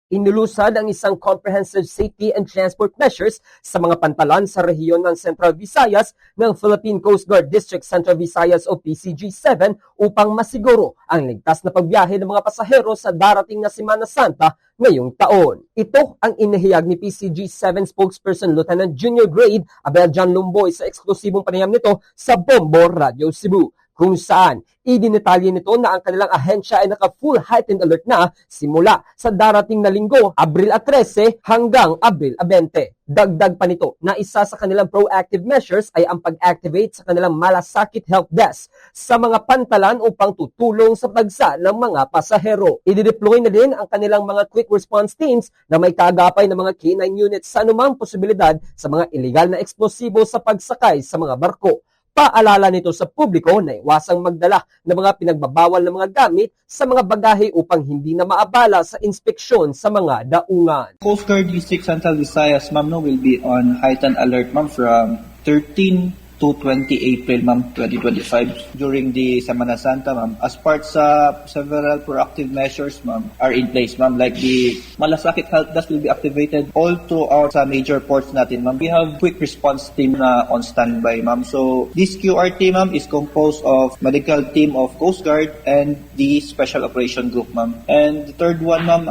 Inilusad ang isang comprehensive safety and transport measures sa mga pantalan sa rehiyon ng Central Visayas ng Philippine Coast Guard District Central Visayas o PCG-7 upang masiguro ang ligtas na pagbiyahe ng mga pasahero sa darating na Semana Santa ngayong taon. Ito ang inihayag ni PCG-7 spokesperson Lieutenant Junior Grade Abel John Lumboy sa eksklusibong panayam nito sa Bombo Radio Cebu, kung saan idinetalye nito na ang kanilang ahensya ay naka-full heightened alert na simula sa darating na linggo, Abril 13 hanggang Abril 20. Dagdag pa nito na isa sa kanilang proactive measures ay ang pag-activate sa kanilang malasakit help desk sa mga pantalan upang tutulong sa pagsa ng mga pasahero. I-deploy na din ang kanilang mga quick response teams na may kagapay ng mga K9 units sa anumang posibilidad sa mga illegal na eksplosibo sa pagsakay sa mga barko. Paalala nito sa publiko na iwasang magdala ng mga pinagbabawal na mga gamit sa mga bagahe upang hindi na maabala sa inspeksyon sa mga daungan. Coast Guard District Central Visayas, ma'am, will be on heightened alert, ma'am, from 13 to 20 April, ma'am, 2025 during the Semana Santa, ma'am. As part sa several proactive measures, ma'am, are in place, ma'am, like the Malasakit Help Desk will be activated all to our sa major ports natin, ma'am. We have quick response team na on standby, ma'am. So this QRT, ma'am, is composed of medical team of Coast Guard and the Special Operation Group, ma'am. And the third one, ma'am,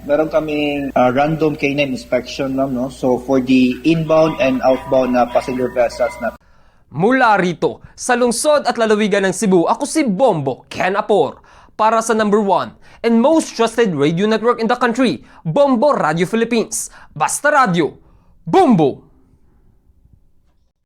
meron kaming random K9 inspection, ma'am, no? So for the inbound and outbound na passenger vessels na. Mula rito, sa lungsod at lalawigan ng Cebu, ako si Bombo Ken Apor. Para sa number 1 and most trusted radio network in the country, Bombo Radio Philippines. Basta Radio, Bombo!